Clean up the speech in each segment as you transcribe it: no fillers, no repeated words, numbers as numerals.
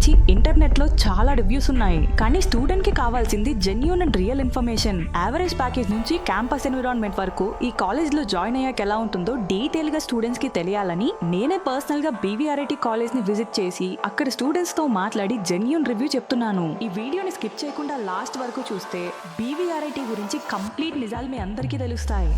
గురించి ఇంటర్నెట్ లో చాలా రివ్యూస్ ఉన్నాయి, కానీ స్టూడెంట్ కి కావాల్సింది genuine and real information. Average package నుంచి క్యాంపస్ ఎన్విరాన్మెంట్ వరకు ఈ కాలేజ్ లో జాయిన్ అయ్యాక ఎలా ఉంటుందో డీటెయిల్ గా స్టూడెంట్స్ కి తెలియాలని నేనే పర్సనల్ గా బీవీఆర్ఐటీ కాలేజ్ ని విజిట్ చేసి అక్కడ స్టూడెంట్స్ తో మాట్లాడి జెన్యూన్ రివ్యూ చెప్తున్నాను. ఈ వీడియోని స్కిప్ చేయకుండా లాస్ట్ వరకు చూస్తే బీవీఆర్ఐటీ గురించి కంప్లీట్ నిజాలు మీ అందరికీ తెలుస్తాయి.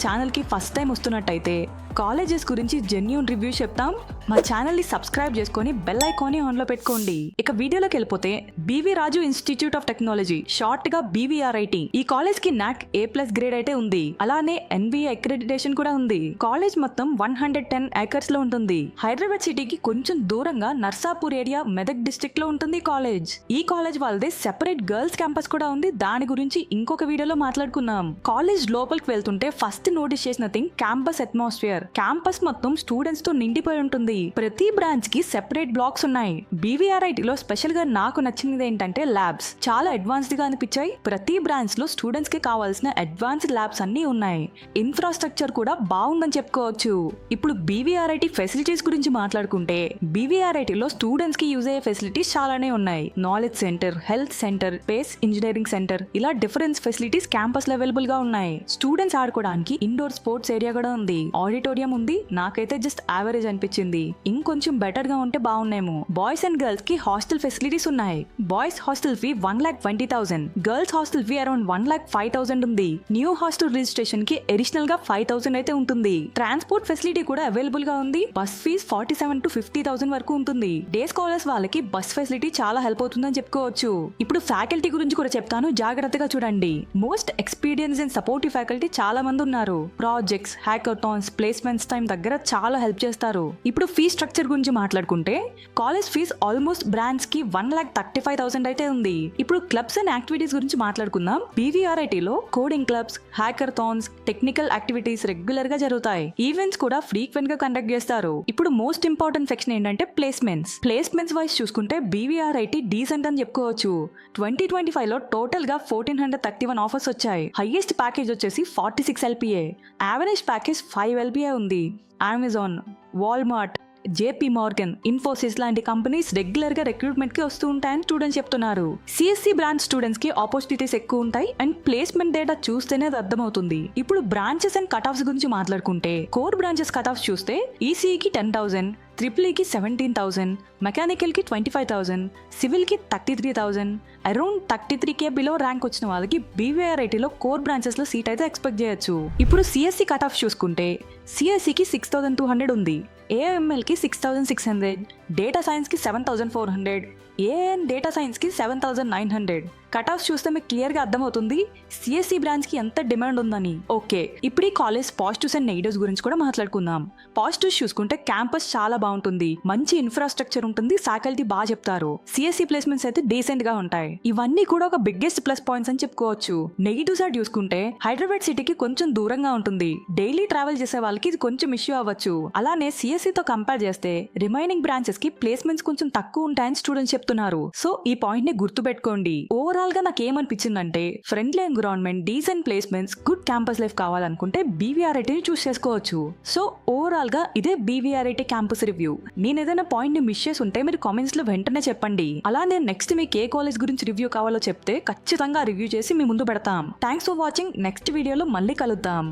ఛానల్ కి ఫస్ట్ టైం వస్తున్నట్టయితే కాలేజెస్ గురించి జెన్యూన్ రివ్యూ చెప్తాం. మా ఛానల్ ని సబ్స్క్రైబ్ చేసుకొని బెల్ ఐకాన్ ఆన్ లో పెట్టుకోండి. ఇక వీడియోలోకి వెళ్ళిపోతే BV Raju institute of technology, short గా బీవీఆర్ఐటీ. ఈ కాలేజ్ కి నాక్ A+ గ్రేడ్ అయితే ఉంది. అలానే NBA అక్రెడిటేషన్ కూడా ఉంది. కాలేజ్ మొత్తం 110 ఏకర్స్ లో ఉంటుంది. హైదరాబాద్ సిటీకి కొంచెం దూరంగా నర్సాపూర్ ఏరియా, మెదక్ డిస్ట్రిక్ట్ లో ఉంటుంది కాలేజ్. ఈ కాలేజ్ వాళ్ళదే సెపరేట్ గర్ల్స్ క్యాంపస్ కూడా ఉంది. దాని గురించి ఇంకొక వీడియోలో మాట్లాడుకుందాం. కాలేజ్ లోపలికి వెళ్తుంటే ఫస్ట్ నోటీస్ చేసిన థింగ్ క్యాంపస్ అట్మాస్ఫియర్. క్యాంపస్ మొత్తం స్టూడెంట్స్ తో నిండిపోయి ఉంటుంది. ప్రతి బ్రాంచ్ కి సెపరేట్ బ్లాక్స్ ఉన్నాయి. బీవీఆర్ఐటీలో స్పెషల్ గా నాకు నచ్చింది ఏంటంటే ల్యాబ్స్ చాలా అడ్వాన్స్డ్ గా అనిపించాయి. ప్రతి బ్రాంచ్ లో స్టూడెంట్స్ కి కావాల్సిన అడ్వాన్స్డ్ ల్యాబ్స్ అన్ని ఉన్నాయి. ఇన్ఫ్రాస్ట్రక్చర్ కూడా బాగుందని చెప్పుకోవచ్చు. ఇప్పుడు బీవీఆర్ఐటీ ఫెసిలిటీస్ గురించి మాట్లాడుకుంటే బీవీఆర్ఐటీలో స్టూడెంట్స్ కి యూజ్ అయ్యే ఫెసిలిటీస్ చాలానే ఉన్నాయి. Knowledge centre, health centre, space engineering centre, ఇలా డిఫరెంట్ ఫెసిలిటీస్ క్యాంపస్ లో అవైలబుల్ గా ఉన్నాయి. స్టూడెంట్స్ ఆడుకోవడానికి ఇండోర్ స్పోర్ట్స్ ఏరియా కూడా ఉంది. ఆడిటోరియం ఉంది. నాకైతే జస్ట్ యావరేజ్ అనిపించింది. ఇంకొంచెం బెటర్ గా ఉంటే బాగున్నాయేమో. బాయ్స్ అండ్ గర్ల్స్ కి హాస్టల్ ఫెసిలిటీస్ ఉన్నాయి. Boys hostel fee 1,20,000, girls hostel fee around 1,05,000 ఉంది. న్యూ హాస్టల్ రిజిస్ట్రేషన్ కి అడిషనల్ గా 5,000 అయితే ఉంటుంది. ట్రాన్స్పోర్ట్ ఫెసిలిటీ కూడా అవైలబుల్ గా ఉంది. బస్ ఫీజ్ 47,000 to 50,000 వరకు ఉంటుంది. డే స్కాలర్స్ వాళ్ళకి బస్ ఫెసిలిటీ చాలా హెల్ప్ అవుతుందని చెప్పుకోవచ్చు. ఇప్పుడు ఫ్యాకల్టీ గురించి కూడా చెప్తాను, జాగ్రత్తగా చూడండి. Most experience and supportive faculty చాలా మంది ఉన్నారు. ప్రాజెక్ట్స్, హ్యాకథాన్స్, ప్లేస్మెంట్స్ టైం దగ్గర చాలా హెల్ప్ చేస్తారు. ఇప్పుడు ఫీ స్ట్రక్చర్ గురించి మాట్లాడుకుంటే కాలేజ్ ఫీజ్ ఆల్మోస్ట్ బ్రాంచ్ కి 1,35,000 అయితే ఉంది. ఇప్పుడు క్లబ్స్ అండ్ యాక్టివిటీస్ గురించి మాట్లాడుకుందాం. బీవీఆర్ఐటీలో coding clubs, hackathons, technical activities regular గా జరుగుతాయి. ఈవెంట్స్ కూడా ఫ్రీక్వెంట్ గా కండక్ట్ చేస్తారు. ఇప్పుడు మోస్ట్ ఇంపార్టెంట్ సెక్షన్ ఏంటంటే ప్లేస్మెంట్స్ వైస్ చూసుకుంటే బీవీఆర్ఐటీ డీసెంట్ అని చెప్పుకోవచ్చు. 2025 లో టోటల్ గా 1,431 ఆఫర్స్ వచ్చాయి. హైయెస్ట్ ప్యాకేజ్ వచ్చేసి 46 LPA. యావరేజ్ ప్యాకేజ్ 5 LPA ఉంది. Amazon, Walmart, JP Morgan, Infosys లాంటి కంపెనీస్ రెగ్యులర్ గా రిక్రూట్మెంట్ కి వస్తూ ఉంటాయని స్టూడెంట్స్ చెప్తున్నారు. సిఎస్సి బ్రాంచ్ స్టూడెంట్స్ కి ఆపర్చునిటీస్ ఎక్కువ ఉంటాయి అండ్ ప్లేస్మెంట్ డేటా చూస్తేనే అది అర్థమవుతుంది. ఇప్పుడు బ్రాంచెస్ అండ్ కట్ ఆఫ్స్ గురించి మాట్లాడుకుంటే కోర్ బ్రాంచెస్ కట్ ఆఫ్స్ చూస్తే ఈసీఈకి 10,000, ట్రిపుల్ఈకి 17,000, మెకానికల్ కి 25,000, సివిల్ కి 33,000. అరౌండ్ 33K బిలో ర్యాంక్ వచ్చిన వాళ్ళకి బీవీఆర్ఐటీలో కోర్ బ్రాంచెస్ లో సీట్ అయితే ఎక్స్పెక్ట్ చేయొచ్చు. ఇప్పుడు సిఎస్సి కట్ ఆఫ్ చూసుకుంటే సిఎస్సికి 6,200 ఉంది. ఏఎంఎల్ కి 6,600, డేటా సైన్స్ కి 7,400, ఏఎన్ డేటా సైన్స్ కి 7,900. కట్ ఆఫ్ చూస్తే మీకు క్లియర్ గా అర్థమవుతుంది సిఎస్సి బ్రాంచ్ కి ఎంత డిమాండ్ ఉందని. ఓకే, ఇప్పుడు ఈ కాలేజ్ పాజిటివ్స్ అండ్ నెగిటివ్స్ గురించి కూడా మాట్లాడుకుందాం. పాజిటివ్స్ చూసుకుంటే క్యాంపస్ చాలా బాగుంటుంది, మంచి ఇన్ఫ్రాస్ట్రక్చర్ ఉంటుంది, ఫ్యాకల్టీ బాగా చెప్తారు, సిఎస్సి ప్లేస్మెంట్స్ అయితే డీసెంట్ గా ఉంటాయి. ఇవన్నీ కూడా ఒక బిగ్గెస్ట్ ప్లస్ పాయింట్స్ అని చెప్పుకోవచ్చు. నెగిటివ్ సైడ్ చూసుకుంటే హైదరాబాద్ సిటీకి కొంచెం దూరంగా ఉంటుంది. డైలీ ట్రావెల్ చేసే వాళ్ళకి ఇది కొంచెం ఇష్యూ అవ్వచ్చు. అలానే సిఎస్సితో కంపేర్ చేస్తే రిమైనింగ్ బ్రాంచెస్ కి ప్లేస్మెంట్స్ కొంచెం తక్కువ ఉంటాయని స్టూడెంట్స్ చెప్తున్నారు. సో ఈ పాయింట్ ని గుర్తు పెట్టుకోండి. ఓవరాల్ గా నాకు ఏమనిపించిందంటే friendly environment, decent placements, good campus life కావాలనుకుంటే బీవీఆర్ఐటీని చూస్ చేసుకోవచ్చు. సో ఓవరాల్ గా ఇదే బీవీఆర్ఐటీ క్యాంపస్ రివ్యూ. నేను ఏదైనా పాయింట్ ని మిస్ చేసి ఉంటే మీరు కామెంట్స్ లో వెంటనే చెప్పండి. అలానే నెక్స్ట్ మీకు ఏ కాలేజ్ గురించి రివ్యూ కావాలో చెప్తే ఖచ్చితంగా రివ్యూ చేసి మీ ముందు పెడతాం. Thanks for watching. నెక్స్ట్ వీడియోలో మళ్ళీ కలుద్దాం.